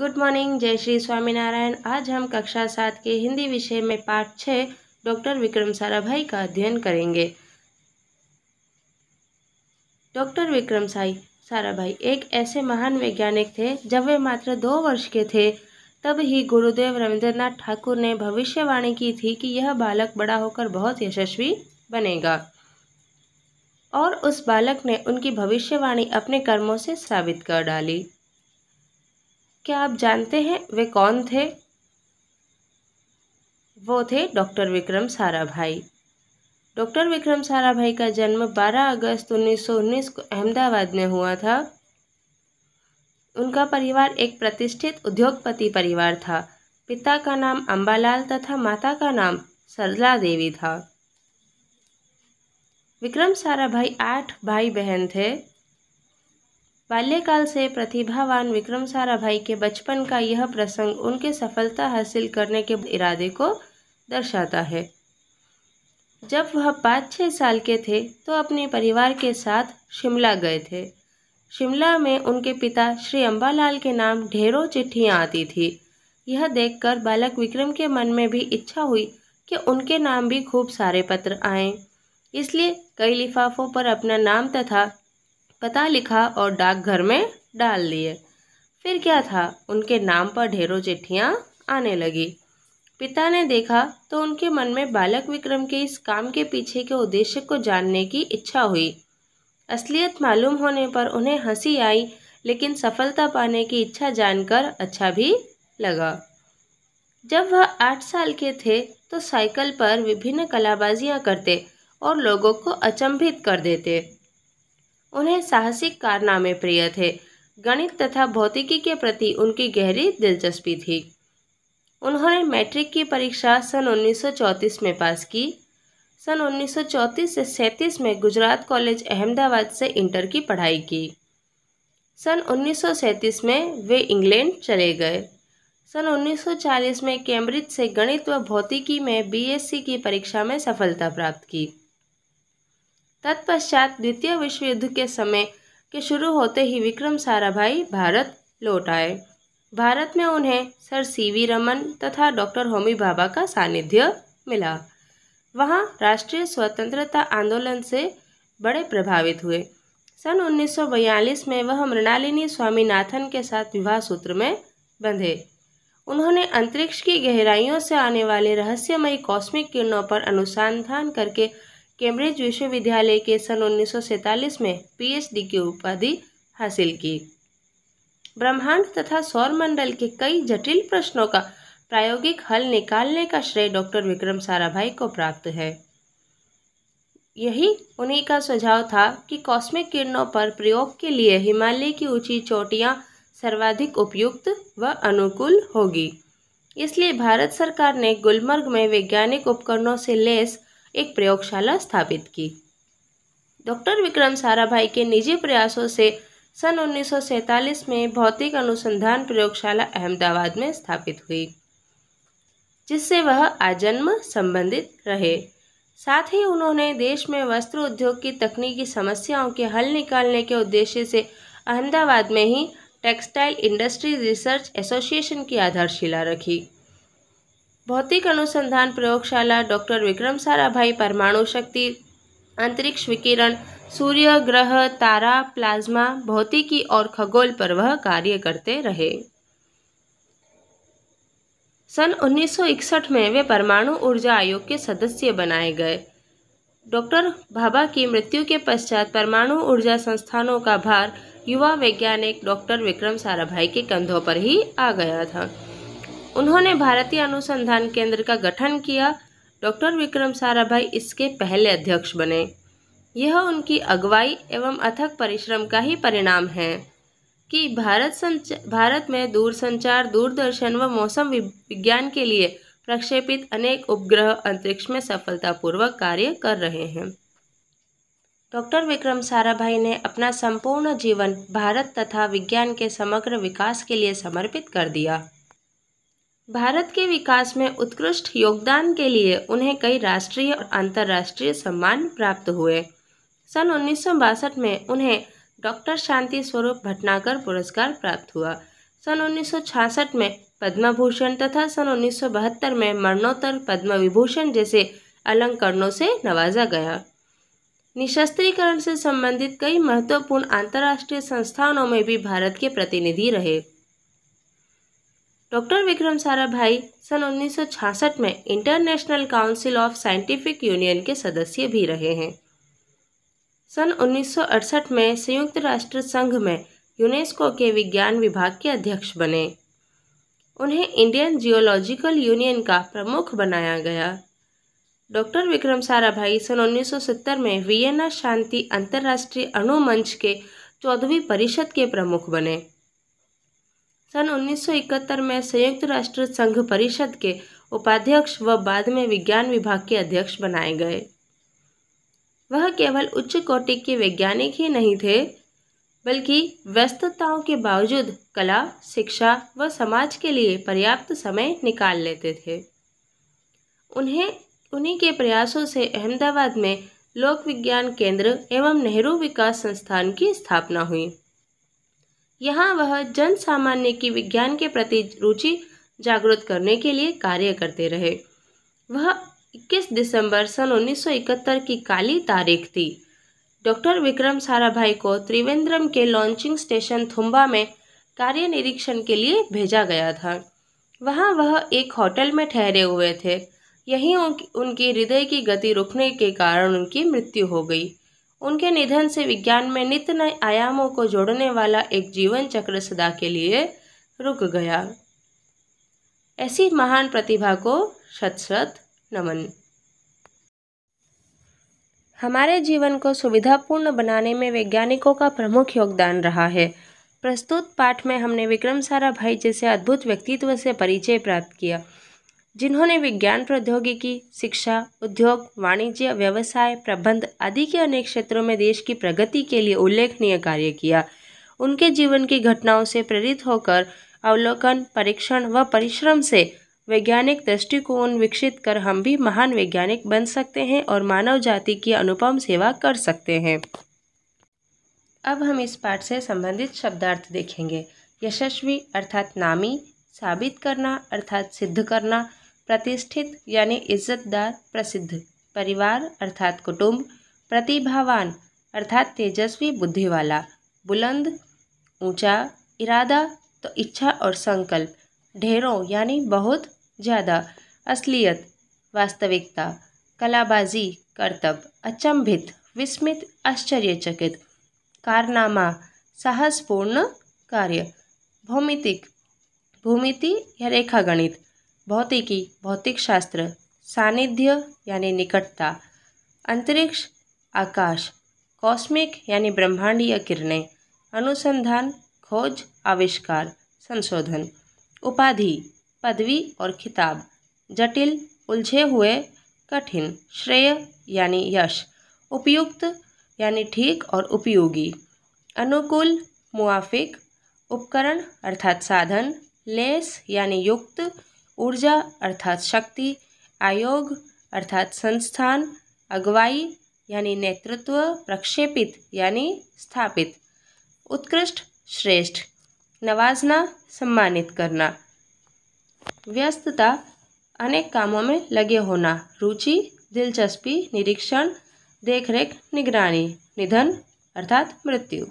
Good morning, जय श्री स्वामीनारायण। आज हम कक्षा 7 के हिंदी विषय में पाठ 6 डॉक्टर विक्रम साराभाई का अध्ययन करेंगे। डॉक्टर विक्रम साराभाई एक ऐसे महान वैज्ञानिक थे। जब वे मात्र 2 वर्ष के थे तब ही गुरुदेव रविंद्रनाथ ठाकुर ने भविष्यवाणी की थी कि यह बालक बड़ा होकर बहुत यशस्वी बनेगा, और उस बालक ने उनकी भविष्यवाणी अपने कर्मों से साबित कर डाली। क्या आप जानते हैं वे कौन थे? वो थे डॉक्टर विक्रम साराभाई। डॉक्टर विक्रम साराभाई का जन्म 12 अगस्त 1919 को अहमदाबाद में हुआ था। उनका परिवार एक प्रतिष्ठित उद्योगपति परिवार था। पिता का नाम अंबालाल तथा माता का नाम सरला देवी था। विक्रम साराभाई 8 भाई बहन थे। बाल्यकाल से प्रतिभावान विक्रम साराभाई के बचपन का यह प्रसंग उनके सफलता हासिल करने के इरादे को दर्शाता है। जब वह 5-6 साल के थे तो अपने परिवार के साथ शिमला गए थे। शिमला में उनके पिता श्री अंबालाल के नाम ढेरों चिट्ठियां आती थी। यह देखकर बालक विक्रम के मन में भी इच्छा हुई कि उनके नाम भी खूब सारे पत्र आएं। इसलिए कई लिफाफों पर अपना नाम तथा पता लिखा और डाकघर में डाल दिए। फिर क्या था, उनके नाम पर ढेरों चिट्ठियां आने लगी। पिता ने देखा तो उनके मन में बालक विक्रम के इस काम के पीछे के उद्देश्य को जानने की इच्छा हुई। असलियत मालूम होने पर उन्हें हंसी आई, लेकिन सफलता पाने की इच्छा जानकर अच्छा भी लगा। जब वह 8 साल के थे तो साइकिल पर विभिन्न कलाबाजियां करते और लोगों को अचंभित कर देते। उन्हें साहसिक कारनामे प्रिय थे। गणित तथा भौतिकी के प्रति उनकी गहरी दिलचस्पी थी। उन्होंने मैट्रिक की परीक्षा सन 1934 में पास की। सन 1934 से 37 में गुजरात कॉलेज अहमदाबाद से इंटर की पढ़ाई की। सन 1937 में वे इंग्लैंड चले गए। सन 1940 में कैम्ब्रिज से गणित व भौतिकी में बीएससी की परीक्षा में सफलता प्राप्त की। तत्पश्चात द्वितीय विश्व युद्ध के समय के शुरू होते ही विक्रम साराभाई भारत लौट आए। भारत में उन्हें सर सीवी रमन तथा डॉक्टर होमी भाभा का सानिध्य मिला। वहां राष्ट्रीय स्वतंत्रता आंदोलन से बड़े प्रभावित हुए। सन 1942 में वह मृणालिनी स्वामीनाथन के साथ विवाह सूत्र में बंधे। उन्होंने अंतरिक्ष की गहराइयों से आने वाले रहस्यमयी कॉस्मिक किरणों पर अनुसंधान करके कैम्ब्रिज विश्वविद्यालय के सन 1947 में पीएचडी की उपाधि हासिल की। ब्रह्मांड तथा सौरमंडल के कई जटिल प्रश्नों का प्रायोगिक हल निकालने का श्रेय डॉक्टर विक्रम साराभाई को प्राप्त है। यही उन्हीं का सुझाव था कि कॉस्मिक किरणों पर प्रयोग के लिए हिमालय की ऊंची चोटियां सर्वाधिक उपयुक्त व अनुकूल होगी। इसलिए भारत सरकार ने गुलमर्ग में वैज्ञानिक उपकरणों से लैस एक प्रयोगशाला स्थापित की। डॉक्टर विक्रम साराभाई के निजी प्रयासों से सन 1947 में भौतिक अनुसंधान प्रयोगशाला अहमदाबाद में स्थापित हुई, जिससे वह आजन्म संबंधित रहे। साथ ही उन्होंने देश में वस्त्र उद्योग की तकनीकी समस्याओं के हल निकालने के उद्देश्य से अहमदाबाद में ही टेक्सटाइल इंडस्ट्री रिसर्च एसोसिएशन की आधारशिला रखी। भौतिक अनुसंधान प्रयोगशाला डॉक्टर विक्रम साराभाई परमाणु शक्ति, अंतरिक्ष विकिरण, सूर्य, ग्रह, तारा, प्लाज्मा, भौतिकी और खगोल पर वह कार्य करते रहे। सन 1961 में वे परमाणु ऊर्जा आयोग के सदस्य बनाए गए। डॉक्टर भाभा की मृत्यु के पश्चात परमाणु ऊर्जा संस्थानों का भार युवा वैज्ञानिक डॉक्टर विक्रम साराभाई के कंधों पर ही आ गया था। उन्होंने भारतीय अनुसंधान केंद्र का गठन किया। डॉक्टर विक्रम साराभाई इसके पहले अध्यक्ष बने। यह उनकी अगुवाई एवं अथक परिश्रम का ही परिणाम है कि भारत में दूरसंचार, दूरदर्शन व मौसम विज्ञान के लिए प्रक्षेपित अनेक उपग्रह अंतरिक्ष में सफलतापूर्वक कार्य कर रहे हैं। डॉक्टर विक्रम साराभाई ने अपना संपूर्ण जीवन भारत तथा विज्ञान के समग्र विकास के लिए समर्पित कर दिया। भारत के विकास में उत्कृष्ट योगदान के लिए उन्हें कई राष्ट्रीय और अंतर्राष्ट्रीय सम्मान प्राप्त हुए। सन 1962 में उन्हें डॉक्टर शांति स्वरूप भटनागर पुरस्कार प्राप्त हुआ। सन 1966 में पद्म भूषण तथा सन 1972 में मरणोत्तर पद्म विभूषण जैसे अलंकरणों से नवाजा गया। निशस्त्रीकरण से संबंधित कई महत्वपूर्ण अंतर्राष्ट्रीय संस्थानों में भी भारत के प्रतिनिधि रहे। डॉक्टर विक्रम साराभाई सन 1966 में international council of scientific union के सदस्य भी रहे हैं। सन 1968 में संयुक्त राष्ट्र संघ में यूनेस्को के विज्ञान विभाग के अध्यक्ष बने। उन्हें इंडियन जियोलॉजिकल यूनियन का प्रमुख बनाया गया। डॉक्टर विक्रम साराभाई सन 1970 में वियना शांति अंतर्राष्ट्रीय अणु मंच के 14वीं परिषद के प्रमुख बने। सन 1971 में संयुक्त राष्ट्र संघ परिषद के उपाध्यक्ष व बाद में विज्ञान विभाग के अध्यक्ष बनाए गए। वह केवल उच्च कोटि के वैज्ञानिक ही नहीं थे, बल्कि व्यस्तताओं के बावजूद कला, शिक्षा व समाज के लिए पर्याप्त समय निकाल लेते थे। उन्हीं के प्रयासों से अहमदाबाद में लोक विज्ञान केंद्र एवं नेहरू विकास संस्थान की स्थापना हुई। यहाँ वह जन सामान्य की विज्ञान के प्रति रुचि जागृत करने के लिए कार्य करते रहे। वह 21 दिसंबर सन 1971 की काली तारीख थी। डॉक्टर विक्रम साराभाई को त्रिवेंद्रम के लॉन्चिंग स्टेशन थुम्बा में कार्य निरीक्षण के लिए भेजा गया था। वहाँ वह एक होटल में ठहरे हुए थे। यहीं उनकी हृदय की गति रुकने के कारण उनकी मृत्यु हो गई। उनके निधन से विज्ञान में नित्य नए आयामों को जोड़ने वाला एक जीवन चक्र सदा के लिए रुक गया। ऐसी महान प्रतिभा को शत शत नमन। हमारे जीवन को सुविधापूर्ण बनाने में वैज्ञानिकों का प्रमुख योगदान रहा है। प्रस्तुत पाठ में हमने विक्रम साराभाई जैसे अद्भुत व्यक्तित्व से परिचय प्राप्त किया, जिन्होंने विज्ञान, प्रौद्योगिकी, शिक्षा, उद्योग, वाणिज्य, व्यवसाय, प्रबंध आदि के अनेक क्षेत्रों में देश की प्रगति के लिए उल्लेखनीय कार्य किया। उनके जीवन की घटनाओं से प्रेरित होकर अवलोकन, परीक्षण व परिश्रम से वैज्ञानिक दृष्टिकोण विकसित कर हम भी महान वैज्ञानिक बन सकते हैं और मानव जाति की अनुपम सेवा कर सकते हैं। अब हम इस पाठ से संबंधित शब्दार्थ देखेंगे। यशस्वी अर्थात नामी, साबित करना अर्थात सिद्ध करना, प्रतिष्ठित यानी इज्जतदार, प्रसिद्ध, परिवार अर्थात कुटुंब, प्रतिभावान अर्थात तेजस्वी बुद्धि वाला, बुलंद ऊंचा, इरादा तो इच्छा और संकल्प, ढेरों यानी बहुत ज़्यादा, असलियत वास्तविकता, कलाबाजी करतब, अचंभित विस्मित आश्चर्यचकित, कारनामा साहसपूर्ण कार्य, भौमितिक भूमिति या रेखागणित, भौतिकी भौतिक शास्त्र, सानिध्य यानी निकटता, अंतरिक्ष आकाश, कॉस्मिक यानी ब्रह्मांडीय किरणें, अनुसंधान खोज आविष्कार संशोधन, उपाधि पदवी और खिताब, जटिल उलझे हुए कठिन, श्रेय यानी यश, उपयुक्त यानी ठीक और उपयोगी, अनुकूल मुआफिक, उपकरण अर्थात साधन, लेस यानी युक्त, ऊर्जा अर्थात शक्ति, आयोग अर्थात संस्थान, अगुवाई यानी नेतृत्व, प्रक्षेपित यानी स्थापित, उत्कृष्ट श्रेष्ठ, नवाजना सम्मानित करना, व्यस्तता अनेक कामों में लगे होना, रुचि दिलचस्पी, निरीक्षण देखरेख निगरानी, निधन अर्थात मृत्यु।